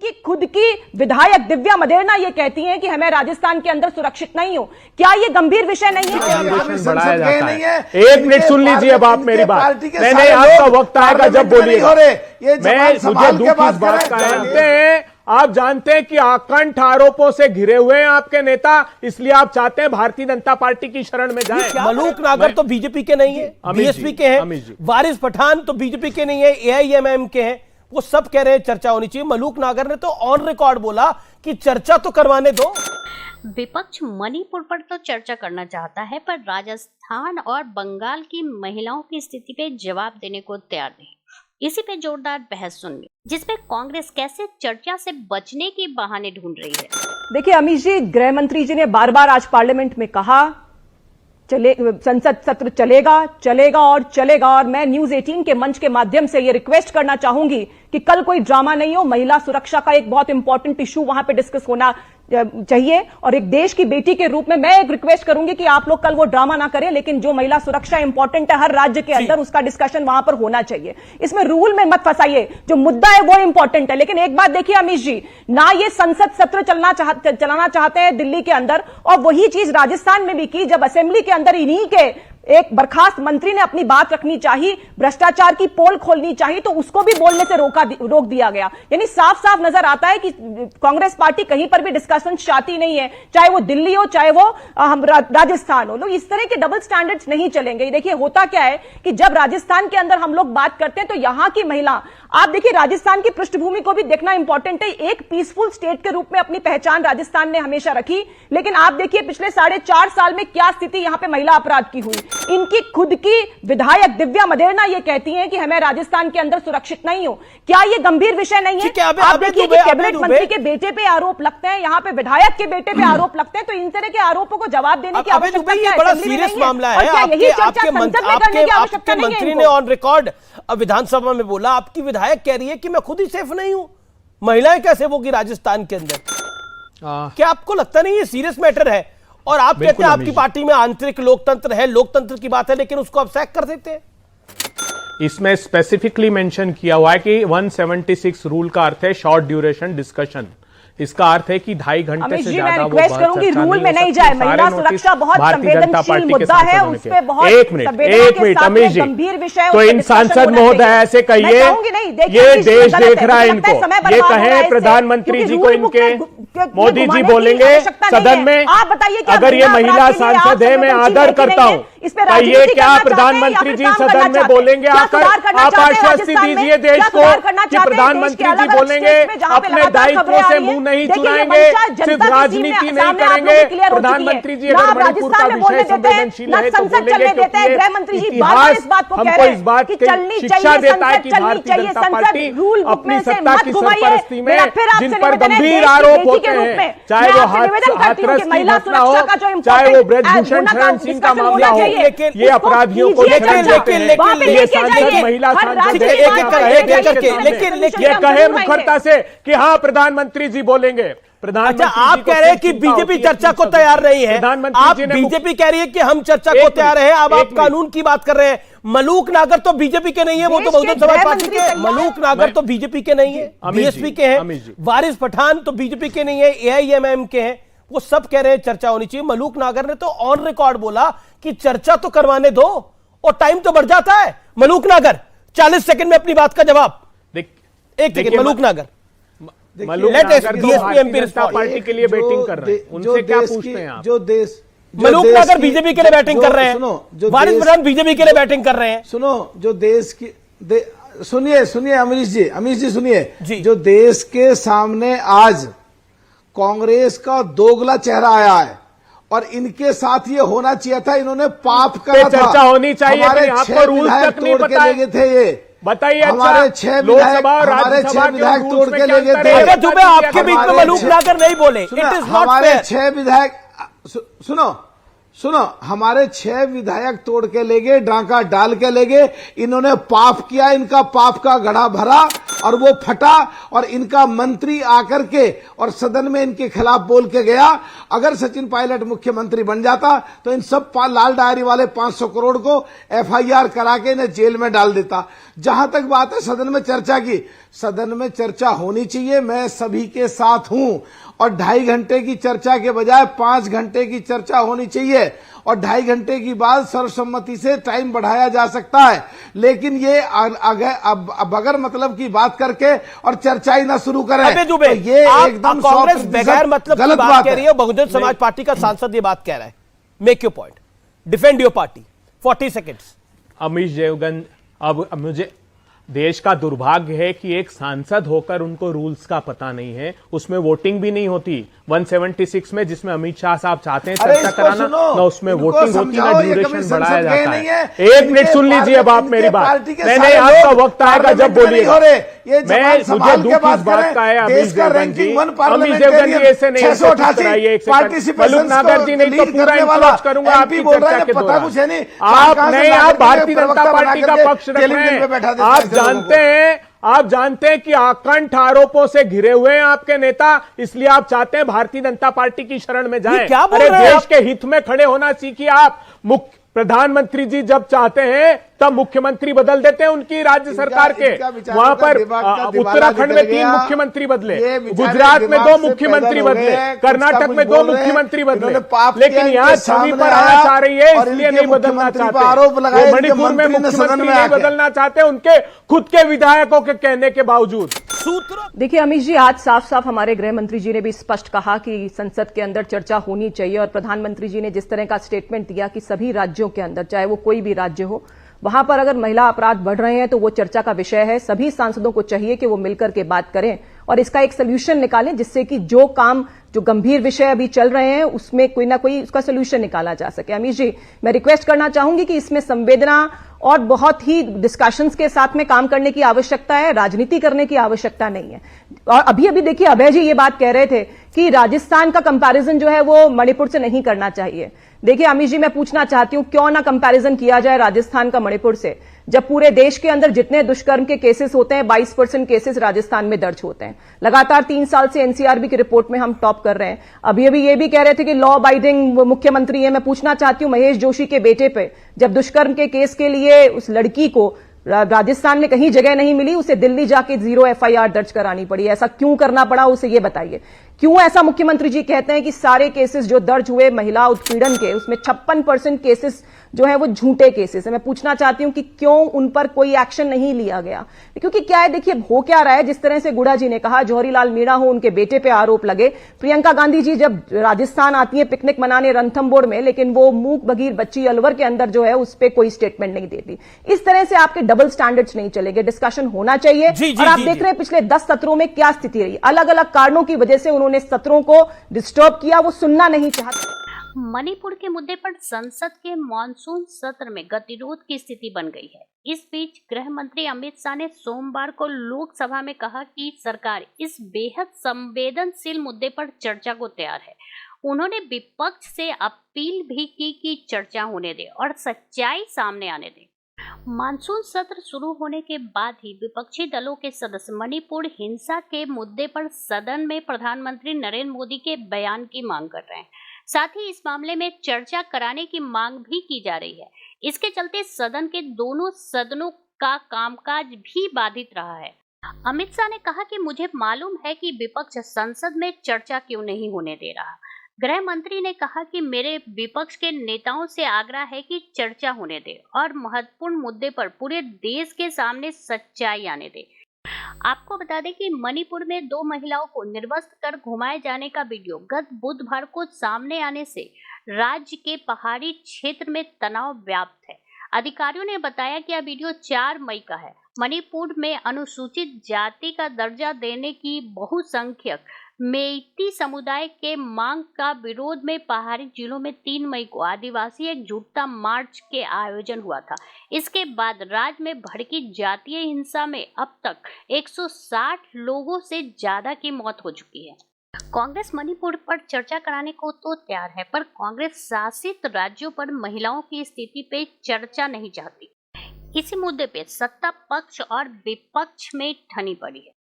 इनकी खुद की विधायक दिव्या मदेरणा ये कहती हैं कि हमें राजस्थान के अंदर सुरक्षित नहीं हो। क्या ये गंभीर विषय नहीं है? एक मिनट सुन लीजिए अब आप मेरी बात। नहीं, आपका वक्त आएगा जब बोलिएगा। मुझे दुख इस बात का है, आप जानते हैं कि आकंठ आरोपों से घिरे हुए हैं आपके नेता, इसलिए आप चाहते हैं भारतीय जनता पार्टी की शरण में जाएं। मलूक नागर तो बीजेपी के नहीं है, बीएसपी के हैं। वारिस पठान तो बीजेपी के नहीं है, एआईएमआईएम के हैं। वो सब कह रहे हैं चर्चा होनी चाहिए। मलूक नागर ने तो ऑन रिकॉर्ड बोला कि चर्चा तो करवाने दो। विपक्ष मणिपुर पर तो चर्चा करना चाहता है, पर राजस्थान और बंगाल की महिलाओं की स्थिति पे जवाब देने को तैयार नहीं। इसी पे जोरदार बहस सुनिए, जिसपे कांग्रेस कैसे चर्चा से बचने के बहाने ढूंढ रही है। देखिए अमित जी, गृह मंत्री जी ने बार बार आज पार्लियामेंट में कहा संसद सत्र चलेगा और मैं न्यूज 18 के मंच के माध्यम से ये रिक्वेस्ट करना चाहूंगी कि कल कोई ड्रामा नहीं हो। महिला सुरक्षा का एक बहुत इंपॉर्टेंट इशू वहां पे डिस्कस होना चाहिए और एक देश की बेटी के रूप में मैं एक रिक्वेस्ट करूंगी कि आप लोग कल वो ड्रामा ना करें, लेकिन जो महिला सुरक्षा इंपॉर्टेंट है हर राज्य के अंदर, उसका डिस्कशन वहां पर होना चाहिए। इसमें रूल में मत फंसाइए, जो मुद्दा है वो इंपॉर्टेंट है। लेकिन एक बात देखिए अमित जी, ना ये संसद सत्र चलाना चाहते हैं दिल्ली के अंदर, और वही चीज राजस्थान में भी की जब असेंबली के अंदर इन्हीं के एक बर्खास्त मंत्री ने अपनी बात रखनी चाहिए, भ्रष्टाचार की पोल खोलनी चाहिए, तो उसको भी बोलने से रोक दिया गया। यानी साफ साफ नजर आता है कि कांग्रेस पार्टी कहीं पर भी डिस्कशन चाहती नहीं है, चाहे वो दिल्ली हो चाहे वो राजस्थान हो। लोग इस तरह के डबल स्टैंडर्ड्स नहीं चलेंगे। देखिए होता क्या है कि जब राजस्थान के अंदर हम लोग बात करते हैं तो यहां की महिला, आप देखिए राजस्थान की पृष्ठभूमि को भी देखना इंपॉर्टेंट है। एक पीसफुल स्टेट के रूप में अपनी पहचान राजस्थान ने हमेशा रखी, लेकिन आप देखिए पिछले 4.5 साल में क्या स्थिति यहां पे महिला अपराध की हुई। इनकी खुद की विधायक दिव्या मदेरणा ये कहती हैं कि हमें राजस्थान के अंदर सुरक्षित नहीं हो। क्या ये गंभीर विषय नहीं है? आप देखिए कि कैबिनेट मंत्री के बेटे पे आरोप लगते हैं, यहाँ पे विधायक के बेटे पे आरोप लगते हैं, तो इन तरह के आरोपों को जवाब देने की आवश्यकता क्या है? बड़ा सीरियस मामला है। आपके मंत्री ने ऑन रिकॉर्ड विधानसभा में बोला, आपकी विधायक कह रही है कि मैं खुद ही सेफ नहीं हूं, महिलाएं कैसे होगी राजस्थान के अंदर? क्या आपको लगता नहीं ये सीरियस मैटर है? और आप कहते हैं आपकी पार्टी में आंतरिक लोकतंत्र है, लोकतंत्र की बात है, लेकिन उसको आप सैक कर देते हैं। इसमें स्पेसिफिकली मेंशन किया हुआ है कि 176 रूल का अर्थ है शॉर्ट ड्यूरेशन डिस्कशन। इसका अर्थ है कि 2.5 घंटे से ज्यादा वो रिक्वेस्ट करूंगी रूल में नहीं जाए। महिला सुरक्षा बहुत संवेदनशील मुद्दा है, उस पे बहुत एक मिनट अमित जी, गंभीर विषय, तो इन सांसद महोदय ऐसे कहिए, ये देश देख रहा है इनको, ये कहें प्रधानमंत्री जी को, इनके मोदी जी बोलेंगे सदन में, आप बताइए अगर ये महिला सांसद है मैं आदर करता हूं, कहिए क्या प्रधानमंत्री जी सदन में बोलेंगे आकर? आप आश्वस्ति दीजिए देश को कि प्रधानमंत्री जी बोलेंगे अपने दायित्वों से मुंह नहीं चुराएंगे, सिर्फ राजनीति नहीं करेंगे। प्रधानमंत्री जी अगर मणिपुर का विषय संवेदनशील है तो बोलेंगे, क्योंकि इतिहास हमको इस बात की शिक्षा देता है कि भारतीय जनता पार्टी अपनी सत्ता की सरपरस्ती में जिन पर गंभीर आरोप होते हैं, चाहे वो हाथरस की घटना हो, चाहे वो ब्रजभूषण शरण सिंह का मामला हो, ये अपराधियों को ये सांसद महिला सांसद ये कहे मुखरता से कि हाँ प्रधानमंत्री जी बोलेंगे। अच्छा, आप कह रहे हैं कि बीजेपी चर्चा को तैयार नहीं है, आप बीजेपी कह रही है कि हम चर्चा को तैयार है। अब आप कानून की बात कर रहे हैं। मलूक नागर तो बीजेपी के नहीं है, वो तो बहुजन समाज पार्टी के। मलूक नागर तो बीजेपी के नहीं है, बीएसपी के हैं। वारिस पठान तो बीजेपी के नहीं है, एआईएमआईएम के हैं। वो सब कह रहे हैं चर्चा होनी चाहिए। मलूक नागर ने तो ऑन रिकॉर्ड बोला कि चर्चा तो करवाने दो, और टाइम तो बढ़ जाता है। मलूक नागर 40 सेकंड में अपनी बात का जवाब। एक सेकंड, मलूक नागर पार्टी के लिए बैटिंग कर रहे हैं, उनसे क्या पूछते हैं आप? जो देश मलूक नागर बीजेपी के लिए बैटिंग कर रहे हैं, वारिस पठान बीजेपी के लिए बैटिंग कर रहे हैं। सुनो, जो देश की सुनिए अमीश जी सुनिए, जो देश के सामने आज कांग्रेस का दोगला चेहरा आया है, और इनके साथ ये होना चाहिए था। इन्होंने पाप करा था, चर्चा होनी चाहिए, आपको रूल्स तक नहीं पता है। थे ये बताइए, हमारे 6 विधायक तोड़ के ले गए थे। दुबे आपके बीच में मलूक नागर नहीं बोले, इट इज नॉट हमारे 6 विधायक। सुनो, सुनो, हमारे 6 विधायक तोड़ के ले गए, डांका डाल के ले गए। इन्होंने पाप किया, इनका पाप का घड़ा भरा और वो फटा, और इनका मंत्री आकर के और सदन में इनके खिलाफ बोल के गया। अगर सचिन पायलट मुख्यमंत्री बन जाता तो इन सब लाल डायरी वाले 500 करोड़ को FIR करा के इन्हें जेल में डाल देता। जहां तक बात है सदन में चर्चा की, सदन में चर्चा होनी चाहिए, मैं सभी के साथ हूं। और 2.5 घंटे की चर्चा के बजाय 5 घंटे की चर्चा होनी चाहिए, और 2.5 घंटे की बाद सर्वसम्मति से टाइम बढ़ाया जा सकता है। लेकिन ये अगर मतलब की बात करके और चर्चा ही ना शुरू करें तो ये एकदम कांग्रेस बगैर मतलब की बात कह रही है। बहुजन समाज पार्टी का सांसद ये बात कह रहा है। Make your point, defend your party, 40 seconds. Amish Devgan, अब मुझे देश का दुर्भाग्य है कि एक सांसद होकर उनको रूल्स का पता नहीं है, उसमें वोटिंग भी नहीं होती। 176 में जिसमें अमित शाह साहब चाहते हैं चर्चा कराना, ना उसमें वोटिंग होती, ना ड्यूरेशन बढ़ाया जाता है। 1 मिनट सुन लीजिए अब आप मेरी बात। नहीं, आपका वक्त आएगा जब बोलिएगा। मुझे दुख इस बात का है अमीश देवगन जी, ऐसे नहीं कराइए। मलूक नागर जी, नहीं तो पूरा इंक्लोज करूंगा आपकी चर्चा के दौरान। आप भारतीय जनता पार्टी का पक्ष रख रहे हैं। आप जानते हैं कि आकंठ आरोपों से घिरे हुए हैं आपके नेता, इसलिए आप चाहते हैं भारतीय जनता पार्टी की शरण में जाएं। अरे देश के हित में खड़े होना सीखिए आप। प्रधानमंत्री जी जब चाहते हैं तब मुख्यमंत्री बदल देते हैं उनकी राज्य सरकार के। वहां पर उत्तराखंड में 3 मुख्यमंत्री बदले, गुजरात में 2 मुख्यमंत्री बदले, कर्नाटक में 2 मुख्यमंत्री बदले, लेकिन यहाँ छवि पर आना चाह रही है इसलिए नहीं बदलना चाहते। मणिपुर में मुख्यमंत्री नहीं बदलना चाहते उनके खुद के विधायकों के कहने के बावजूद। देखिए अमीश जी, आज साफ साफ हमारे गृह मंत्री जी ने भी स्पष्ट कहा कि संसद के अंदर चर्चा होनी चाहिए, और प्रधानमंत्री जी ने जिस तरह का स्टेटमेंट दिया कि सभी राज्यों के अंदर, चाहे वो कोई भी राज्य हो, वहां पर अगर महिला अपराध बढ़ रहे हैं तो वो चर्चा का विषय है। सभी सांसदों को चाहिए कि वो मिलकर के बात करें और इसका एक सोल्यूशन निकालें, जिससे कि जो गंभीर विषय अभी चल रहे हैं उसमें कोई ना कोई उसका सोल्यूशन निकाला जा सके। अमीश जी, मैं रिक्वेस्ट करना चाहूंगी कि इसमें संवेदना और बहुत ही डिस्कशंस के साथ में काम करने की आवश्यकता है, राजनीति करने की आवश्यकता नहीं है। और अभी देखिए अभय जी ये बात कह रहे थे कि राजस्थान का कंपैरिजन जो है वो मणिपुर से नहीं करना चाहिए। देखिए अमीश जी, मैं पूछना चाहती हूं क्यों ना कंपैरिजन किया जाए राजस्थान का मणिपुर से, जब पूरे देश के अंदर जितने दुष्कर्म के केसेस होते हैं 22% केसेस राजस्थान में दर्ज होते हैं। लगातार 3 साल से एनसीआरबी की रिपोर्ट में हम टॉप कर रहे हैं। अभी ये भी कह रहे थे कि लॉ अबाइडिंग मुख्यमंत्री है। मैं पूछना चाहती हूं महेश जोशी के बेटे पे जब दुष्कर्म के केस के लिए उस लड़की को राजस्थान में कहीं जगह नहीं मिली, उसे दिल्ली जाके 0 FIR दर्ज करानी पड़ी। ऐसा क्यों करना पड़ा, उसे ये बताइए। क्यों ऐसा मुख्यमंत्री जी कहते हैं कि सारे केसेस जो दर्ज हुए महिला उत्पीड़न के, उसमें 56% केसेस जो है वो झूठे केसेस है। मैं पूछना चाहती हूं कि क्यों उन पर कोई एक्शन नहीं लिया गया? क्योंकि क्या है, देखिए हो क्या रहा है, जिस तरह से गुड़ा जी ने कहा, जौहरी लाल मीणा हो, उनके बेटे पे आरोप लगे। प्रियंका गांधी जी जब राजस्थान आती है पिकनिक मनाने रणथंभौर में, लेकिन वो मूक बधिर बच्ची अलवर के अंदर जो है उस पर कोई स्टेटमेंट नहीं देती। इस तरह से आपके डबल स्टैंडर्ड्स नहीं चलेंगे। डिस्कशन होना चाहिए। और आप देख रहे हैं पिछले 10 सत्रों में क्या स्थिति रही। अलग अलग कारणों की वजह से उन्होंने सत्रों को डिस्टर्ब किया, वो सुनना नहीं चाहते। मणिपुर के मुद्दे पर संसद के मॉनसून सत्र में गतिरोध की स्थिति बन गई है। इस बीच गृह मंत्री अमित शाह ने सोमवार को लोकसभा में कहा कि सरकार इस बेहद संवेदनशील मुद्दे पर चर्चा को तैयार है। उन्होंने विपक्ष से अपील भी की कि चर्चा होने दे और सच्चाई सामने आने दे। मानसून सत्र शुरू होने के बाद ही विपक्षी दलों के सदस्य मणिपुर हिंसा के मुद्दे पर सदन में प्रधानमंत्री नरेंद्र मोदी के बयान की मांग कर रहे हैं। साथ ही इस मामले में चर्चा कराने की मांग भी की जा रही है। इसके चलते सदन के दोनों सदनों का कामकाज भी बाधित रहा है। अमित शाह ने कहा कि मुझे मालूम है कि विपक्ष संसद में चर्चा क्यों नहीं होने दे रहा। गृह मंत्री ने कहा कि मेरे विपक्ष के नेताओं से आग्रह है कि चर्चा होने दे और महत्वपूर्ण मुद्दे पर पूरे देश के सामने सच्चाई आने दे। आपको बता दें कि मणिपुर में 2 महिलाओं को निर्वस्त्र कर घुमाए जाने का वीडियो गत बुधवार को सामने आने से राज्य के पहाड़ी क्षेत्र में तनाव व्याप्त है। अधिकारियों ने बताया कि यह वीडियो 4 मई का है। मणिपुर में अनुसूचित जाति का दर्जा देने की बहुसंख्यक मेइती समुदाय के मांग का विरोध में पहाड़ी जिलों में 3 मई को आदिवासी एकजुटता मार्च के आयोजन हुआ था। इसके बाद राज्य में भड़की जातीय हिंसा में अब तक 160 लोगों से ज्यादा की मौत हो चुकी है। कांग्रेस मणिपुर पर चर्चा कराने को तो तैयार है, पर कांग्रेस शासित राज्यों पर महिलाओं की स्थिति पे चर्चा नहीं चाहती। इसी मुद्दे पे सत्ता पक्ष और विपक्ष में ठनी पड़ी है।